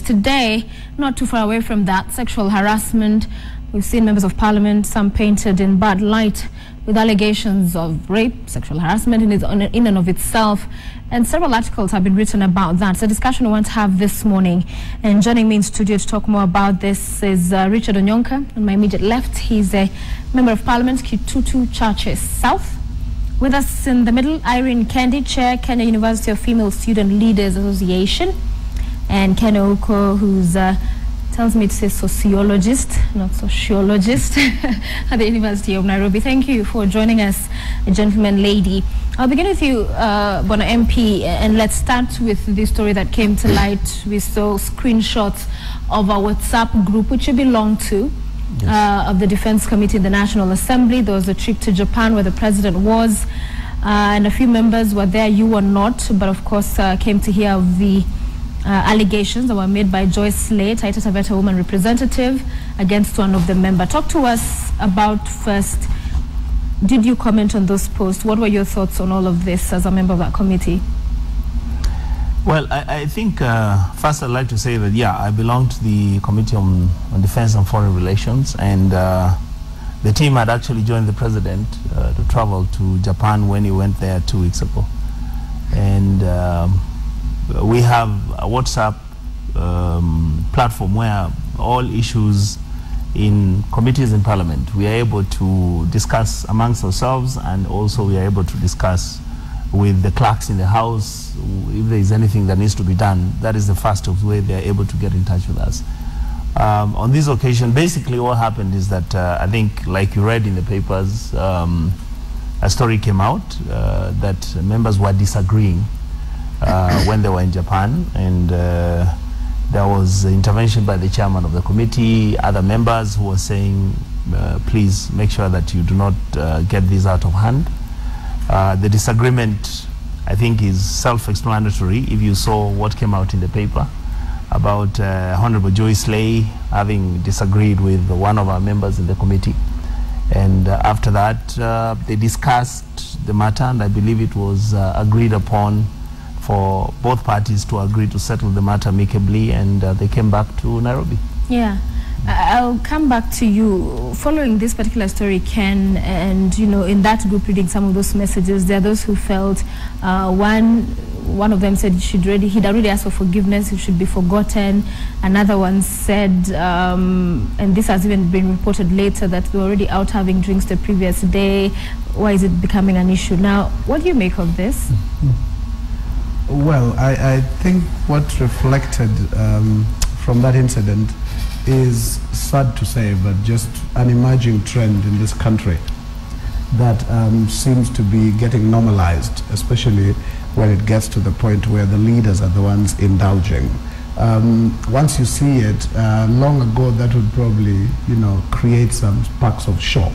today, not too far away from that, sexual harassment. We've seen members of parliament, some painted in bad light with allegations of rape, sexual harassment in and of itself. And several articles have been written about that. It's a discussion we want to have this morning. And joining me in studio to talk more about this is Richard Onyonka. On my immediate left, he's a member of parliament, Kitutu Churches South. With us in the middle, Irene Kendi, Chair, Kenya University of Female Student Leaders Association. And Ken Oko, who's tells me to say sociologist, not sociologist, at the University of Nairobi. Thank you for joining us, gentleman, lady. I'll begin with you, Bono MP, and let's start with the story that came to light. We saw screenshots of a WhatsApp group which you belong to, yes, of the Defense Committee in the National Assembly. There was a trip to Japan where the president was, and a few members were there. You were not, but of course came to hear of the allegations that were made by Joyce Slay, Taita Taveta woman representative, against one of the members. Talk to us about, first, did you comment on those posts? What were your thoughts on all of this as a member of that committee? Well, I think first I'd like to say that, yeah, I belong to the Committee on Defense and Foreign Relations, and the team had actually joined the president to travel to Japan when he went there 2 weeks ago. And we have a WhatsApp platform where all issues in committees in Parliament, we are able to discuss amongst ourselves, and also we are able to discuss with the clerks in the House if there is anything that needs to be done. That is the fastest way they are able to get in touch with us. On this occasion, basically what happened is that I think, like you read in the papers, a story came out that members were disagreeing when they were in Japan, and there was intervention by the chairman of the committee, other members who were saying, please make sure that you do not get this out of hand. The disagreement, I think, is self-explanatory. If you saw what came out in the paper about Honorable Joyce Slay having disagreed with one of our members in the committee. And after that, they discussed the matter, and I believe it was agreed upon for both parties to agree to settle the matter amicably, and they came back to Nairobi. Yeah, I'll come back to you. Following this particular story, Ken, and in that group reading some of those messages, there are those who felt one of them said he'd already asked for forgiveness, it should be forgotten. Another one said, and this has even been reported later, that we were already out having drinks the previous day. Why is it becoming an issue now? What do you make of this? Well, I think what reflected from that incident is, sad to say, but just an emerging trend in this country that seems to be getting normalized, especially when it gets to the point where the leaders are the ones indulging. Once you see it, long ago that would probably, create some sparks of shock.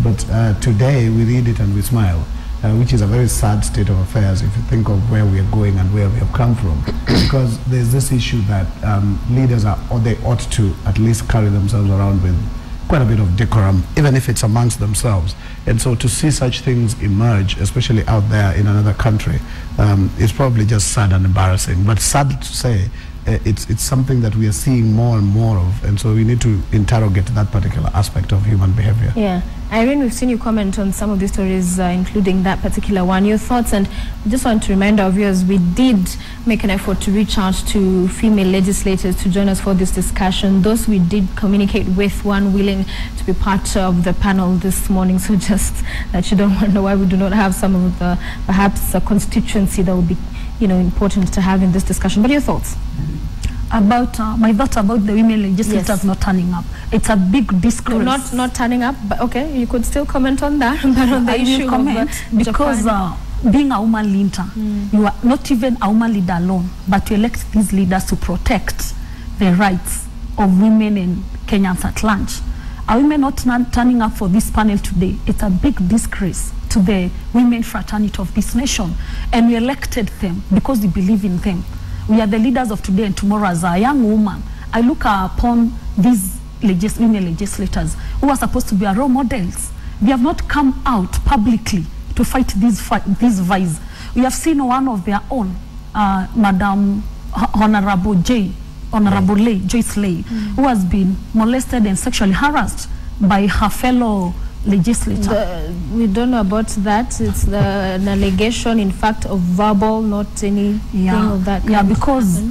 But today we read it and we smile. Which is a very sad state of affairs if you think of where we are going and where we have come from. Because there's this issue that leaders they ought to at least carry themselves around with quite a bit of decorum, even if it's amongst themselves. And so to see such things emerge, especially out there in another country, is probably just sad and embarrassing. But sad to say, it's something that we are seeing more and more of, and so we need to interrogate that particular aspect of human behavior. Yeah. Irene, we've seen you comment on some of these stories, including that particular one. Your thoughts, and I just want to remind our viewers, we did make an effort to reach out to female legislators to join us for this discussion. Those we did communicate with, one willing to be part of the panel this morning, so just that you don't wonder why we do not have some of the, perhaps, a constituency that would be important to have in this discussion. What are your thoughts? About my thoughts about the women legislators, yes, not turning up. It's a big disgrace. Not turning up, but okay, you could still comment on that. But on the issue comment of because being a woman leader, you are not even a woman leader alone, but you elect these leaders to protect the rights of women and Kenyans at large. Are women not turning up for this panel today? It's a big disgrace to the women fraternity of this nation, and we elected them because we believe in them. We are the leaders of today and tomorrow. As a young woman, I look upon these women legislators who are supposed to be our role models. They have not come out publicly to fight these vices. We have seen one of their own, Madam Honorable J, Honorable Lay, Joyce Lay, who has been molested and sexually harassed by her fellow legislator. We don't know about that. It's an allegation, in fact, of verbal, not anything of that kind. Yeah, because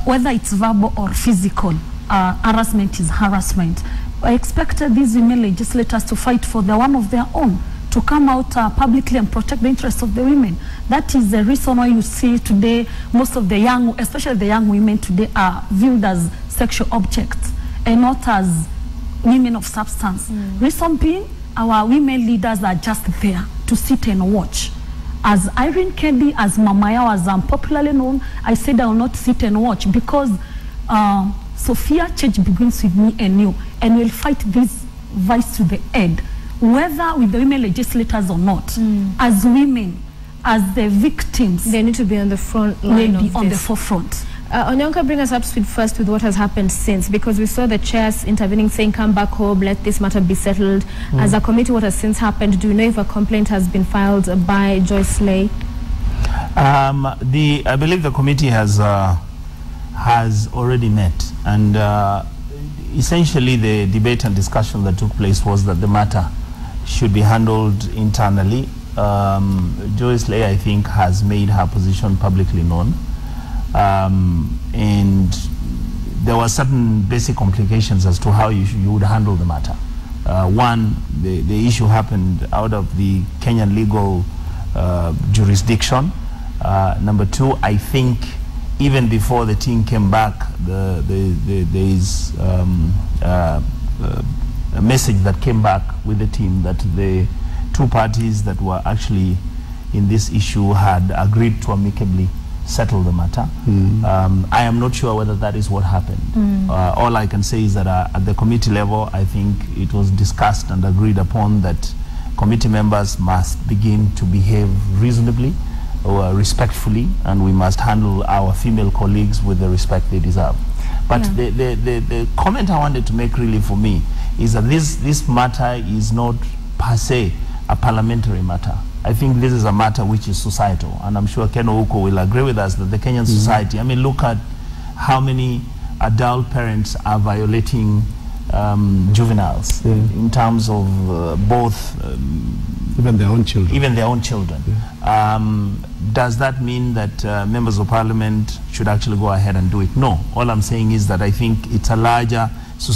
whether it's verbal or physical, harassment is harassment. I expected these women legislators to fight for the one of their own, to come out publicly and protect the interests of the women. That is the reason why you see today most of the young, especially the young women today, are viewed as sexual objects and not as women of substance. Reason being, our women leaders are just there to sit and watch. As Irene Kendi, as Mamaya, as I'm popularly known, I said I will not sit and watch because Sophia change begins with me and you, and we'll fight this vice to the end, whether with the women legislators or not. As women, as the victims, they need to be on the front line of on this. the forefront. Onyonka, bring us up to speed first with what has happened since, because we saw the chairs intervening, saying, come back home, let this matter be settled. As a committee, what has since happened? Do you know if a complaint has been filed by Joyce Lay? I believe the committee has already met, and essentially the debate and discussion that took place was that the matter should be handled internally. Joyce Lay, I think, has made her position publicly known. And there were certain basic complications as to how you would handle the matter. One, the issue happened out of the Kenyan legal jurisdiction. Number two, I think even before the team came back, there is a message that came back with the team that the two parties that were actually in this issue had agreed to amicably settle the matter. I am not sure whether that is what happened. All I can say is that at the committee level, I think it was discussed and agreed upon that committee members must begin to behave reasonably or respectfully, and we must handle our female colleagues with the respect they deserve. But the comment I wanted to make really for me is that this matter is not per se a parliamentary matter. I think this is a matter which is societal, and I'm sure Ken Ouko will agree with us that the Kenyan society, I mean, look at how many adult parents are violating juveniles in terms of both even their own children. Even their own children. Does that mean that members of parliament should actually go ahead and do it? No. All I'm saying is that I think it's a larger,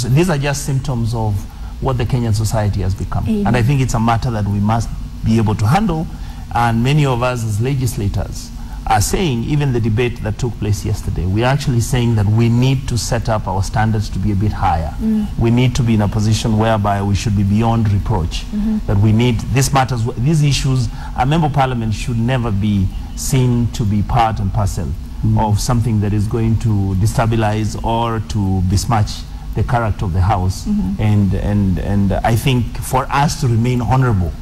these are just symptoms of what the Kenyan society has become. And I think it's a matter that we must be able to handle, and many of us as legislators are saying, even the debate that took place yesterday, we're actually saying that we need to set up our standards to be a bit higher. We need to be in a position whereby we should be beyond reproach, that we need, this matters, these issues, a member of parliament should never be seen to be part and parcel of something that is going to destabilize or to besmirch the character of the house. And I think for us to remain honorable,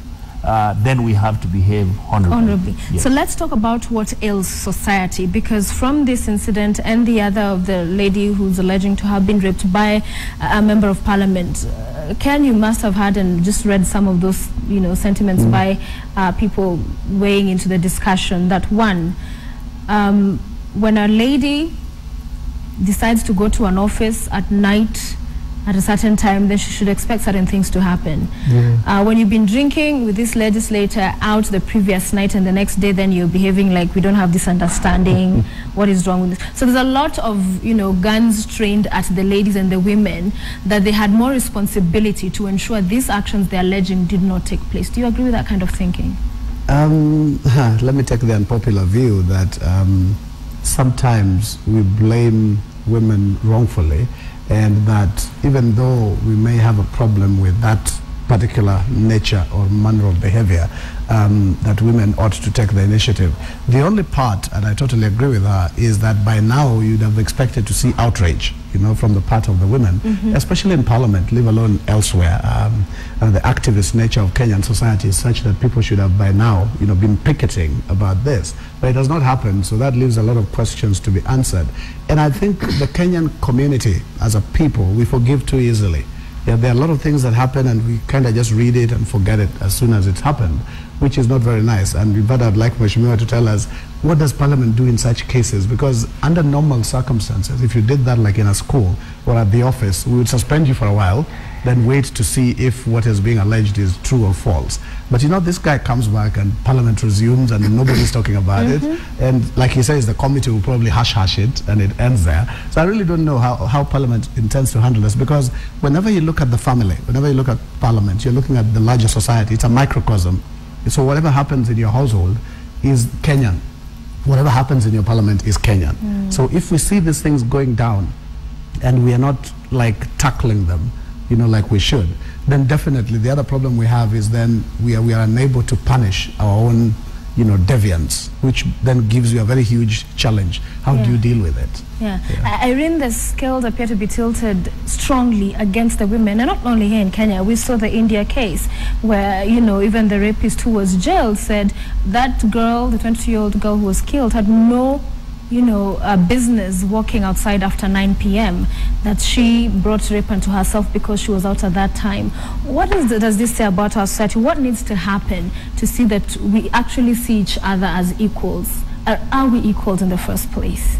then we have to behave honorably. Yes. So let's talk about what ails society, because from this incident and the other of the lady who's alleging to have been raped by a member of parliament, Ken, you must have had and just read some of those, sentiments by people weighing into the discussion. That one, when a lady decides to go to an office at night at a certain time, then she should expect certain things to happen. When you've been drinking with this legislator out the previous night and the next day, then you're behaving like we don't have this understanding. What is wrong with this? So there's a lot of, guns trained at the ladies and the women, that they had more responsibility to ensure these actions they're alleging did not take place. Do you agree with that kind of thinking? Let me take the unpopular view that sometimes we blame women wrongfully, and that even though we may have a problem with that particular nature or manner of behavior, that women ought to take the initiative. The only part, and I totally agree with her, is that by now you'd have expected to see outrage, from the part of the women, especially in parliament, leave alone elsewhere. The activist nature of Kenyan society is such that people should have by now, been picketing about this. But it has not happened, so that leaves a lot of questions to be answered. And I think the Kenyan community, as a people, we forgive too easily. There are a lot of things that happen and we kind of just read it and forget it as soon as it's happened, which is not very nice. And in fact, I'd like Mheshimiwa to tell us what does Parliament do in such cases? Because under normal circumstances, if you did that like in a school or at the office, we would suspend you for a while, then wait to see if what is being alleged is true or false. But you know, this guy comes back and Parliament resumes and nobody's talking about it. And like he says, the committee will probably hush it and it ends there. So I really don't know how Parliament intends to handle this, because whenever you look at the family, whenever you look at Parliament, you're looking at the larger society. It's a microcosm. So whatever happens in your household is Kenyan. Whatever happens in your Parliament is Kenyan. So if we see these things going down and we are not like tackling them, you know, like we should, then definitely the other problem we have is then we are unable to punish our own, you know, deviants, which then gives you a very huge challenge. How do you deal with it? Irene, the scales appear to be tilted strongly against the women, and not only here in Kenya. We saw the India case where, you know, even the rapist who was jailed said that girl, the 20-year-old girl who was killed, had no, you know, business walking outside after 9 p.m., that she brought rape onto herself because she was out at that time. What does this say about our society? What needs to happen to see that we actually see each other as equals? Are we equals in the first place?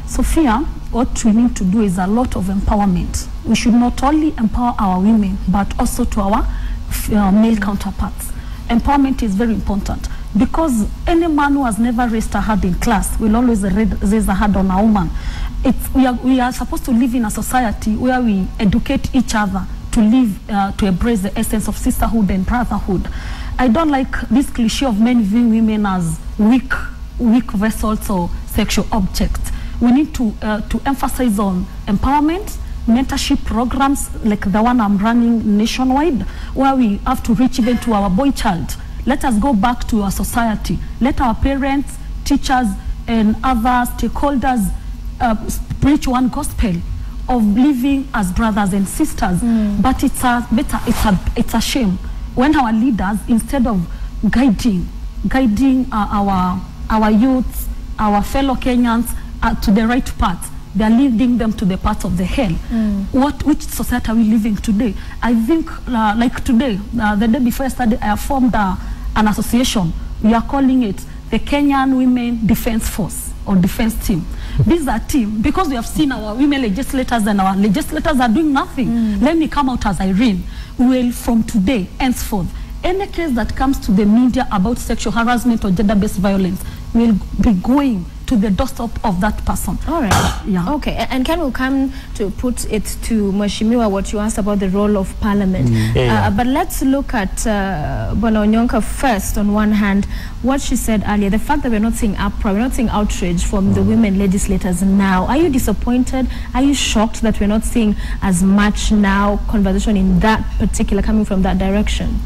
Sophia, what we need to do is a lot of empowerment. We should not only empower our women, but also to our male counterparts. Empowerment is very important, because any man who has never raised a hand in class will always raise a hand on a woman. We are supposed to live in a society where we educate each other to live, to embrace the essence of sisterhood and brotherhood. I don't like this cliche of men viewing women as weak vessels or sexual objects. We need to emphasize on empowerment, mentorship programs like the one I'm running nationwide, where we have to reach even to our boy child. Let us go back to our society. Let our parents, teachers, and other stakeholders preach one gospel of living as brothers and sisters. But it's a shame when our leaders, instead of guiding our youths, our fellow Kenyans to the right path, they are leading them to the path of the hell. Which society are we living today? I think like today, the day before yesterday, I formed an association. We are calling it the Kenyan Women Defense Force or Defense Team. This is a team because we have seen our women legislators and our legislators are doing nothing. Let me come out as Irene. We will from today, henceforth, any case that comes to the media about sexual harassment or gender-based violence will be going to the doorstep of that person. All right. Okay. And Ken will come to put it to Mheshimiwa what you asked about the role of Parliament. But let's look at Bwana Onyonka first. On one hand, what she said earlier, the fact that we're not seeing uproar, we're not seeing outrage from the women legislators now. Are you disappointed? Are you shocked that we're not seeing as much now conversation in that particular, coming from that direction?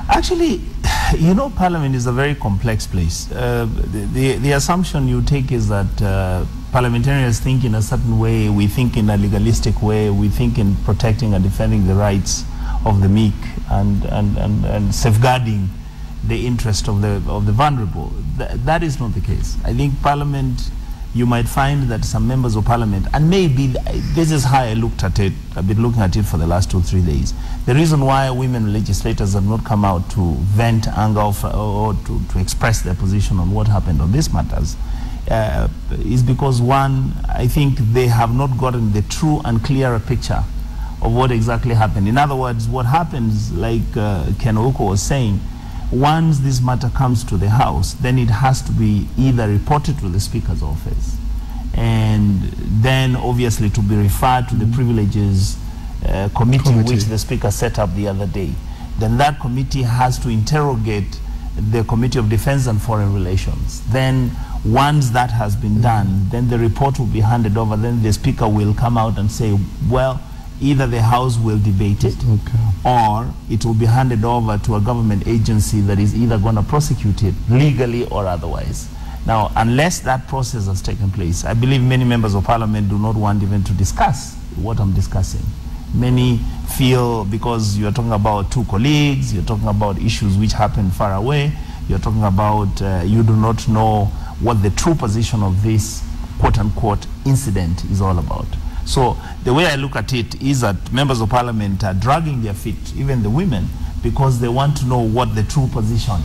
Actually, you know, Parliament is a very complex place. The assumption you take is that parliamentarians think in a certain way, we think in a legalistic way, we think in protecting and defending the rights of the meek and safeguarding the interest of the vulnerable. That is not the case. I think Parliament, you might find that some members of Parliament, and maybe this is how I looked at it, I've been looking at it for the last 2 or 3 days. The reason why women legislators have not come out to vent anger or to express their position on what happened on these matters is because, one, I think they have not gotten the true and clearer picture of what exactly happened. In other words, what happens, like Ken Oko was saying, once this matter comes to the House, then it has to be either reported to the Speaker's office and then obviously to be referred to the Privileges committee which the Speaker set up the other day. Then that committee has to interrogate the Committee of Defense and Foreign Relations. Then once that has been done, then the report will be handed over. Then the Speaker will come out and say, well, either the House will debate it or it will be handed over to a government agency that is either going to prosecute it legally or otherwise. Now, unless that process has taken place, I believe many members of Parliament do not want even to discuss what I'm discussing. Many feel, because you're talking about 2 colleagues, you're talking about issues which happen far away, you're talking about you do not know what the true position of this quote-unquote incident is all about. So the way I look at it is that members of Parliament are dragging their feet, even the women, because they want to know what the true position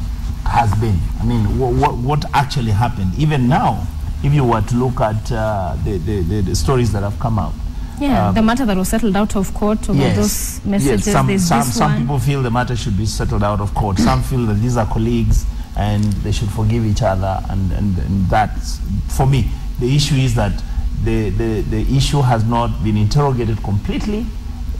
has been. I mean, what actually happened. Even now, if you were to look at the stories that have come out. Yeah, the matter that was settled out of court over those messages. Yes, some people feel the matter should be settled out of court. Some feel that these are colleagues and they should forgive each other. And that's, for me, the issue is that the issue has not been interrogated completely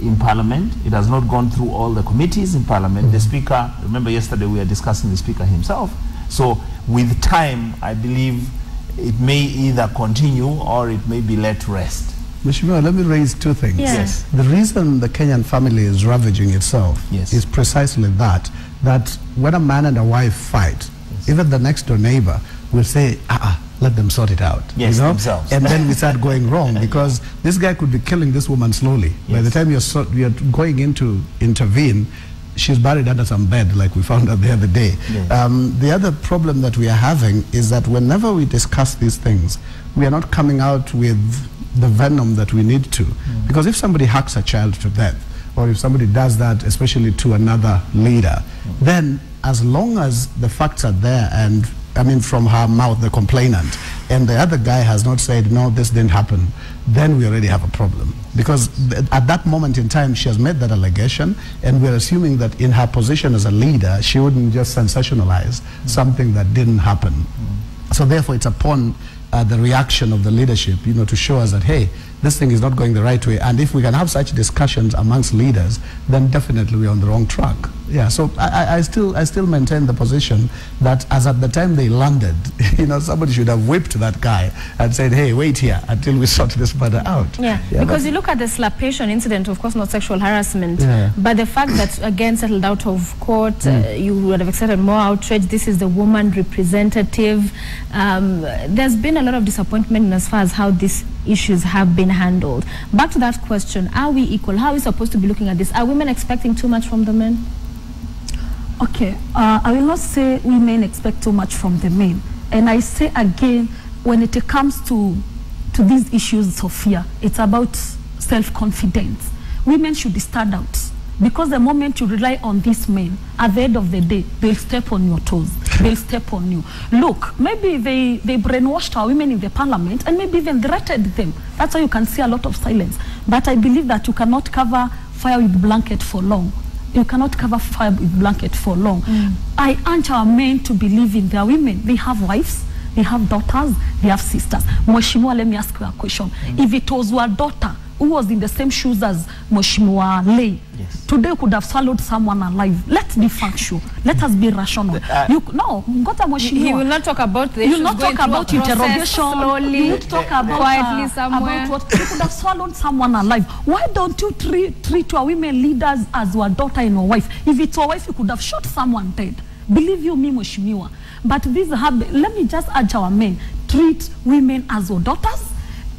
in Parliament. It has not gone through all the committees in Parliament. The Speaker, remember yesterday we were discussing the Speaker himself. So with time, I believe it may either continue or it may be let rest. Mheshimiwa, let me raise two things. Yeah. Yes. The reason the Kenyan family is ravaging itself is precisely that when a man and a wife fight, even the next door neighbor will say, let them sort it out. Yes, you know? themselves. And then we start going wrong because this guy could be killing this woman slowly. Yes. By the time you're going in to intervene, she's buried under some bed, like we found out the other day. Yes. The other problem that we are having is that whenever we discuss these things, we are not coming out with the venom that we need to. Because if somebody hacks a child to death, or if somebody does that, especially to another leader, then as long as the facts are there, and I mean from her mouth, the complainant, and the other guy has not said, no, this didn't happen, then we already have a problem. Because at that moment in time, she has made that allegation, and we're assuming that in her position as a leader, she wouldn't just sensationalize something that didn't happen. So therefore, it's upon the reaction of the leadership, to show us that, hey, this thing is not going the right way. And if we can have such discussions amongst leaders, then definitely we're on the wrong track. Yeah, so I still maintain the position that as at the time they landed, somebody should have whipped that guy and said, hey, wait here until we sort this matter out. Yeah, because you look at the slapation incident, of course not sexual harassment, but the fact that, again, settled out of court, you would have expected more outrage. This is the woman representative. There's been a lot of disappointment as far as how these issues have been handled. Back to that question, are we equal? How are we supposed to be looking at this? Are women expecting too much from the men? Okay, I will not say women expect too much from the men. And I say again, when it comes to these issues of fear, it's about self-confidence. Women should stand out. Because the moment you rely on these men, at the end of the day, they'll step on your toes. They'll step on you. Look, maybe they brainwashed our women in the Parliament and maybe even threatened them. That's why you can see a lot of silence. But I believe that you cannot cover fire with blanket for long. You cannot cover fire with blanket for long. I urge our men to believe in their women. They have wives, they have daughters, they have sisters. Mheshimiwa, let me ask you a question. If it was your daughter who was in the same shoes as Mheshimiwa Lay, today could have swallowed someone alive. Let's be factual. Let us be rational. He will not talk about the issues. You will not talk about interrogation. Slowly, you will talk about quietly somewhere. About what you could have swallowed someone alive. Why don't you treat your women leaders as your daughter and your wife? If it's your wife, you could have shot someone dead. Believe you me, Mheshimiwa. But let me just urge our men, treat women as your daughters,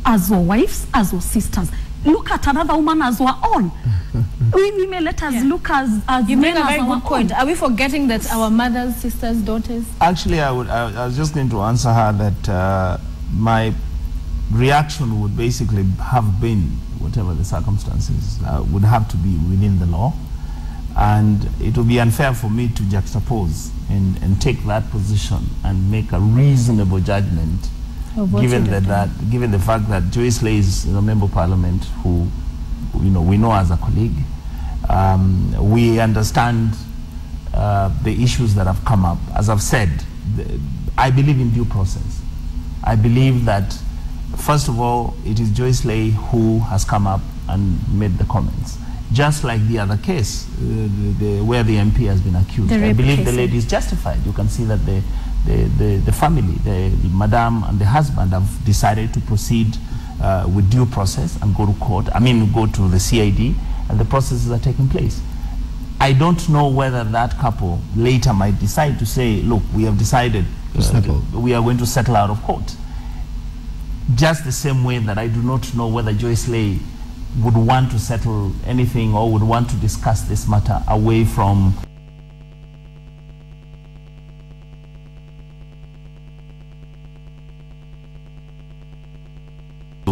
as your wives, as your sisters. Look at another woman as our own. We women, let us look as you men make a as very our good point. own. Are we forgetting that our mothers, sisters, daughters? Actually, I was just going to answer her that my reaction would basically have been, whatever the circumstances, would have to be within the law. And it would be unfair for me to juxtapose and take that position and make a reasonable judgment, given the fact that Joyce Lay is a member of Parliament who, we know as a colleague. We understand the issues that have come up. As I've said, I believe in due process. I believe that, first of all, it is Joyce Lay who has come up and made the comments. Just like the other case, where the MP has been accused. I believe the lady is justified. You can see that the family, the madam and the husband have decided to proceed with due process and go to court. Go to the CID, and the processes are taking place. I don't know whether that couple later might decide to say, look, we have decided we are going to settle out of court. Just the same way that I do not know whether Joyce Lay would want to settle anything or would want to discuss this matter away from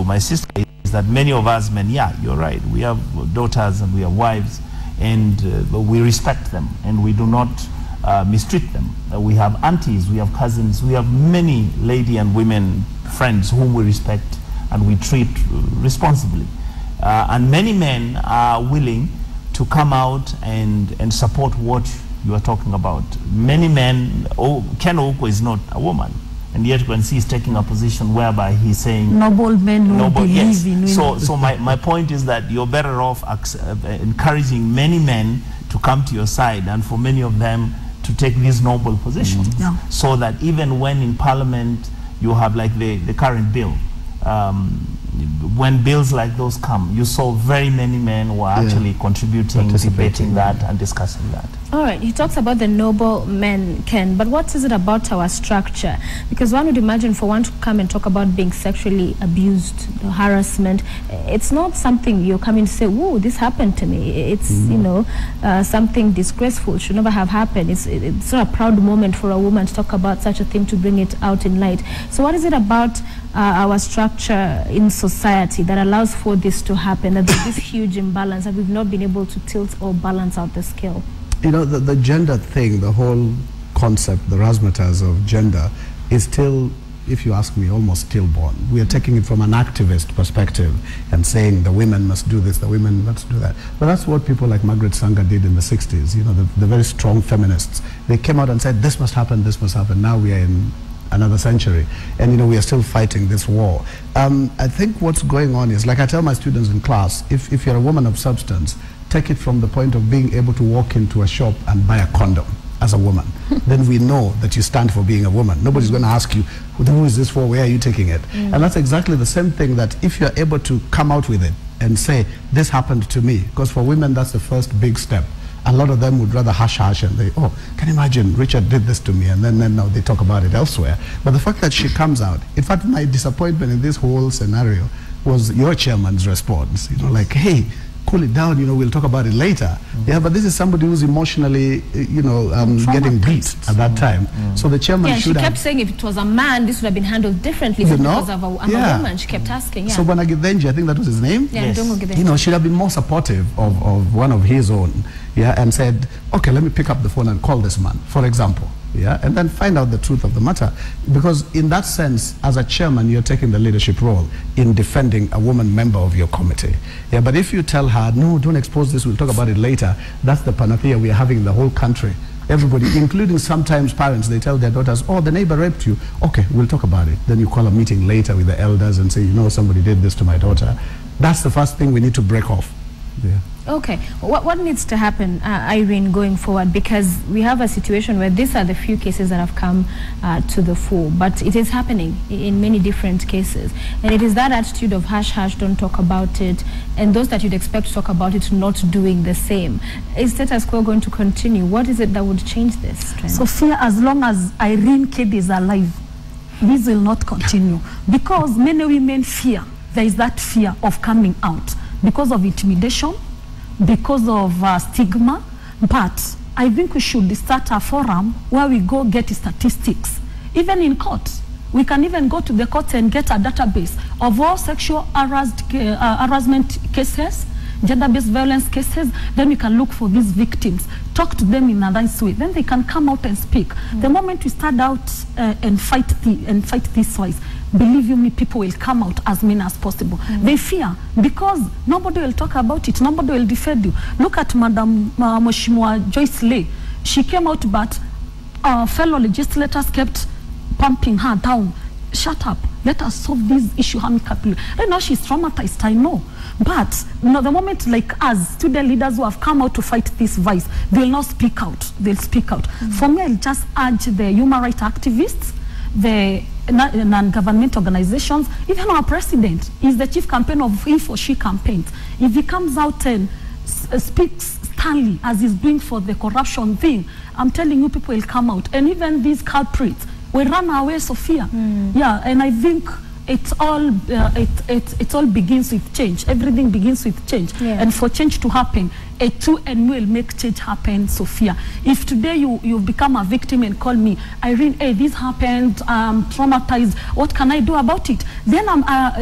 my sister, is that many of us men, you're right, we have daughters and we have wives, and we respect them, and we do not mistreat them. We have aunties, we have cousins, we have many lady and women friends whom we respect and we treat responsibly. And many men are willing to come out and support what you are talking about. Many men, Ken Oko is not a woman, and yet when he's taking a position whereby he's saying noble men who believe in women. So my point is that you're better off encouraging many men to come to your side and for many of them to take these noble positions, so that even when in Parliament you have like the current bill, when bills like those come, you saw very many men who are actually contributing, debating that and discussing that. All right, he talks about the noble men, Ken, but what is it about our structure? Because one would imagine for one to come and talk about being sexually abused, the harassment, it's not something you're coming to say, whoa, this happened to me. It's, you know, something disgraceful, should never have happened. It's not a proud moment for a woman to talk about such a thing, to bring it out in light. So what is it about our structure in society that allows for this to happen, that there's this huge imbalance and we've not been able to tilt or balance out the scale? You know, the gender thing, the whole concept, the razzmatazz of gender is still, if you ask me, almost stillborn. We are taking it from an activist perspective and saying the women must do this, the women must do that. But that's what people like Margaret Sanger did in the 60s, you know, the very strong feminists. They came out and said, this must happen, this must happen. Now we are in another century, and you know, we are still fighting this war. I think what's going on is, like I tell my students in class, if you're a woman of substance, take it from the point of being able to walk into a shop and buy a condom as a woman. Then we know that you stand for being a woman. Nobody's going to ask you, who is this for, where are you taking it? And that's exactly the same thing, that if you're able to come out with it and say, this happened to me, because for women that's the first big step. A lot of them would rather hush and they, oh, can you imagine, Richard did this to me, and then now they talk about it elsewhere. But the fact that she comes out, in fact, my disappointment in this whole scenario was your chairman's response, you know, like, hey, cool it down, you know, we'll talk about it later. Yeah, but this is somebody who's emotionally, you know, getting beat at that time. So the chairman should have... she kept saying if it was a man, this would have been handled differently. So because of a woman, she kept asking. So Bonagidenji, I think that was his name? Yes. You know, should have been more supportive of one of his own, and said, okay, let me pick up the phone and call this man, for example. And then find out the truth of the matter. Because in that sense, as a chairman, you're taking the leadership role in defending a woman member of your committee. But if you tell her, no, don't expose this, we'll talk about it later, that's the panacea we are having in the whole country. Everybody, including sometimes parents, they tell their daughters, oh, the neighbor raped you. Okay, we'll talk about it. Then you call a meeting later with the elders and say, you know, somebody did this to my daughter. That's the first thing we need to break off. Okay, what needs to happen, Irene, going forward? Because we have a situation where these are the few cases that have come to the fore, but it is happening in many different cases. And it is that attitude of hush, hush, don't talk about it, and those that you'd expect to talk about it not doing the same. Is status quo going to continue? What is it that would change this trend? Sophia, as long as Irene Kidd is alive, this will not continue. Because many women fear, there is that fear of coming out because of intimidation, because of stigma. But I think we should start a forum where we go get statistics. Even in court, we can even go to the court and get a database of all sexual harassment cases, gender-based violence cases. Then we can look for these victims, talk to them in a nice way. Then they can come out and speak. The moment we start out and fight this fight, believe you me, people will come out as many as possible. They fear because nobody will talk about it. Nobody will defend you. Look at Madam Mheshimiwa Joyce Lay. She came out, but fellow legislators kept pumping her down. Shut up. Let us solve this issue amicably. Right now she's traumatized, I know. But you know, the moment like us, student leaders who have come out to fight this vice, they will not speak out. They'll speak out. For me, I'll just urge the human rights activists, the non-government organizations, even our president is the chief campaign of he or she campaigns. If he comes out and speaks sternly as he's doing for the corruption thing, I'm telling you, people will come out. And even these culprits will run away, Sophia. And I think it's all it all begins with change. Everything begins with change, and for change to happen, a two and will make change happen. Sophia, if today you become a victim and call me, Irene, hey, this happened, I'm traumatized, what can I do about it? Then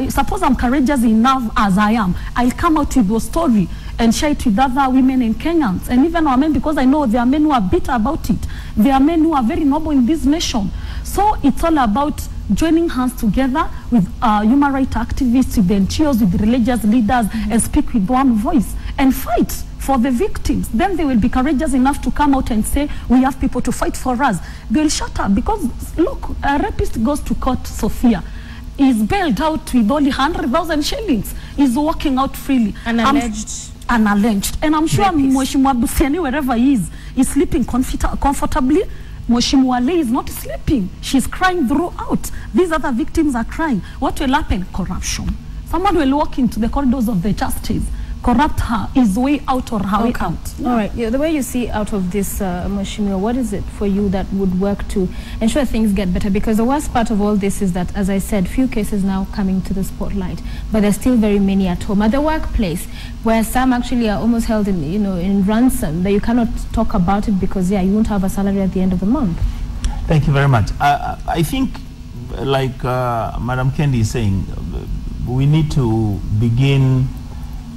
suppose I'm courageous enough as I am, I'll come out with your story and share it with other women and Kenyans, and even our men, because I know there are men who are bitter about it. There are men who are very noble in this nation. So it's all about joining hands together with human rights activists, with the NGOs, with the religious leaders, and speak with one voice and fight for the victims. Then they will be courageous enough to come out and say, we have people to fight for us. They will shut up, because look, a rapist goes to court, Sophia, is bailed out with only 100,000 shillings, is walking out freely. Unalleged. Unalleged. And I'm sure Mheshimiwa Busiani, wherever he is sleeping comfortably. Mheshimiwa Lei is not sleeping. She's crying throughout. These other victims are crying. What will happen? Corruption. Someone will walk into the corridors of the justice, corrupt her, his way out or her way out. All right. Yeah, the way you see out of this, Mheshimiwa, what is it for you that would work to ensure things get better? Because the worst part of all this is that, as I said, few cases now coming to the spotlight, but there's still very many at home. At the workplace, where some actually are almost held in, in ransom, that you cannot talk about it because, you won't have a salary at the end of the month. Thank you very much. I think, like Madam Kendi is saying, we need to begin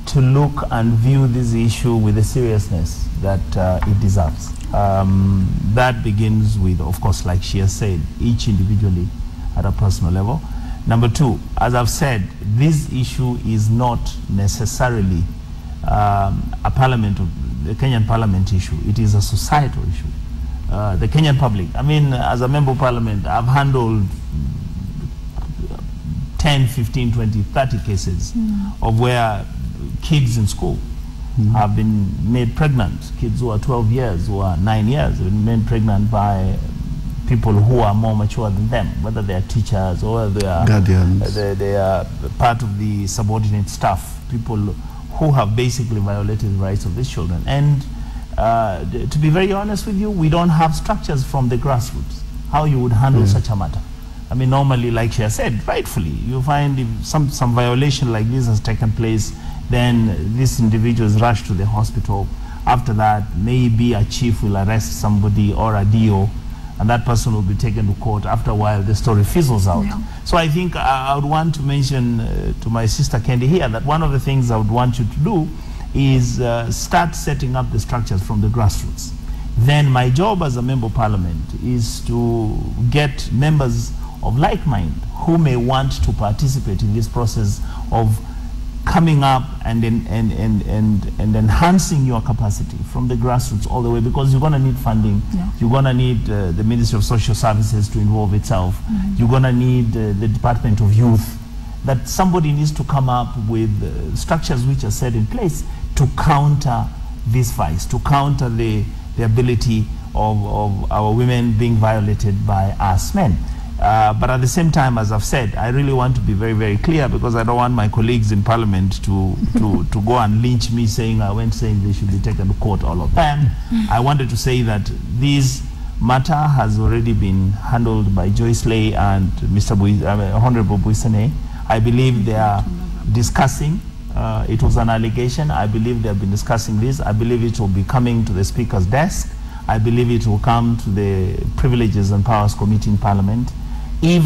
to look and view this issue with the seriousness that it deserves. That begins with, of course, like she has said, each individually at a personal level. Number two, as I've said, this issue is not necessarily a the Kenyan Parliament issue. It is a societal issue. The Kenyan public, I mean, as a member of Parliament, I've handled 10, 15, 20, 30 cases of where kids in school have been made pregnant. Kids who are 12 years, who are 9 years, have been made pregnant by people who are more mature than them, whether they are teachers or they are guardians. They are part of the subordinate staff, people who have basically violated the rights of these children. And to be very honest with you, we don't have structures from the grassroots, how you would handle such a matter. I mean, normally, like she has said, rightfully, you find if some violation like this has taken place, then this individual is rushed to the hospital. After that, maybe a chief will arrest somebody or a DO, and that person will be taken to court. After a while, the story fizzles out. So I think I would want to mention to my sister Kendi here that one of the things I would want you to do is start setting up the structures from the grassroots. Then my job as a member of Parliament is to get members of like mind who may want to participate in this process of coming up and enhancing your capacity from the grassroots all the way, because you're going to need funding. You're going to need the Ministry of Social Services to involve itself. You're going to need the Department of Youth. That somebody needs to come up with structures which are set in place to counter this vice, to counter the ability of our women being violated by us men. But at the same time, as I've said, I really want to be very, very clear, because I don't want my colleagues in Parliament to go and lynch me saying I went saying they should be taken to court, all of them. I wanted to say that this matter has already been handled by Joyce Lei and Mr. Honorable Buisane. I believe they are discussing. It was an allegation. I believe they have been discussing this. I believe it will be coming to the Speaker's desk. I believe it will come to the Privileges and Powers Committee in Parliament. If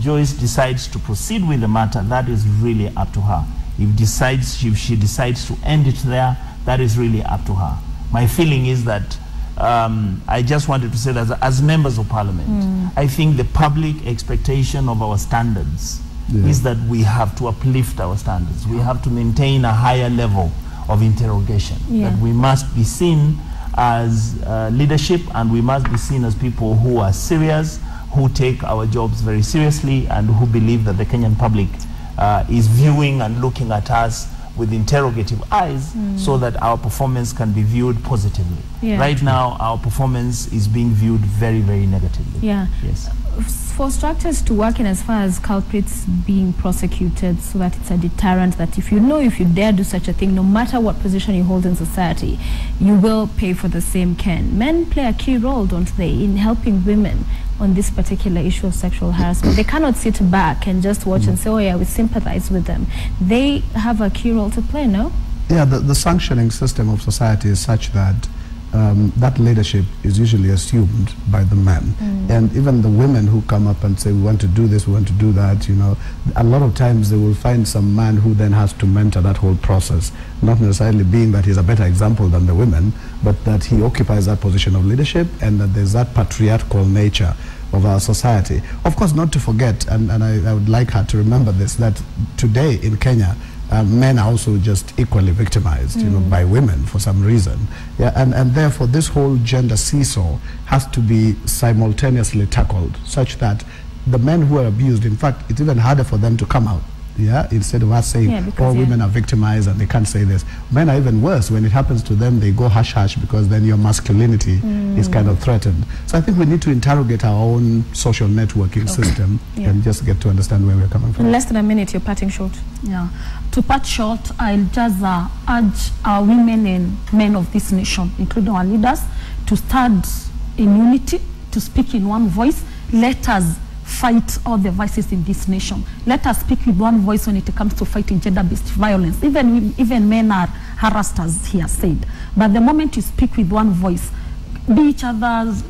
Joyce decides to proceed with the matter, that is really up to her. If she decides to end it there, that is really up to her. My feeling is that I just wanted to say that as members of Parliament, I think the public expectation of our standards is that we have to uplift our standards. We have to maintain a higher level of interrogation. That we must be seen as leadership, and we must be seen as people who are serious, who take our jobs very seriously, and who believe that the Kenyan public is viewing and looking at us with interrogative eyes, so that our performance can be viewed positively. Right now, our performance is being viewed very, very negatively. Yes. For structures to work in as far as culprits being prosecuted, so that it's a deterrent, that if you dare do such a thing, no matter what position you hold in society, you will pay for the same can. Men play a key role, don't they, in helping women on this particular issue of sexual harassment. They cannot sit back and just watch and say, oh yeah, we sympathize with them. They have a key role to play, no? Yeah, the sanctioning system of society is such that that leadership is usually assumed by the men. And even the women who come up and say, we want to do this, we want to do that, you know, a lot of times they will find some man who then has to mentor that whole process, not necessarily being that he's a better example than the women, but that he occupies that position of leadership and that there's that patriarchal nature of our society. Of course, not to forget, and I would like her to remember this, that today in Kenya, men are also just equally victimized, you know, by women for some reason. Yeah, and therefore this whole gender seesaw has to be simultaneously tackled, such that the men who are abused, in fact, it's even harder for them to come out. Yeah, instead of us saying all women are victimized and they can't say this. Men are even worse. When it happens to them, they go hush hush because then your masculinity is kind of threatened. So I think we need to interrogate our own social networking system and just get to understand where we're coming from. In less than a minute, you're parting short. Yeah. To part short, I'll just urge our women and men of this nation, including our leaders, to stand in unity, to speak in one voice. Let us fight all the vices in this nation. Let us speak with one voice when it comes to fighting gender-based violence. Even men are harassed, as he has said. But the moment you speak with one voice, be each other's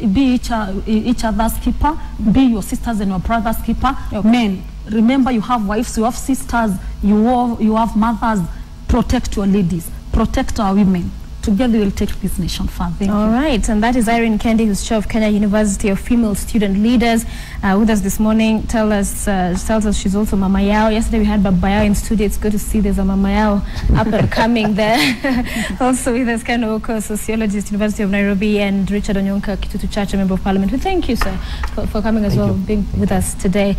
keeper, be your sisters and your brothers' keeper. Men, remember you have wives, you have sisters, you have mothers. Protect your ladies, protect our women. Together we'll take this nation far. Thank you. All right, and that is Irene Kendi, who's chair of Kenya University of Female Student Leaders, with us this morning. Tells us she's also Mama Yao. Yesterday we had Baba Yao in studio. It's good to see there's a Mama Yao up and coming there. Also with us, Ken Oko, sociologist, University of Nairobi, and Richard Onyonka, Kitutu Chacha, member of Parliament. We thank you, sir, for coming as well, being with us today.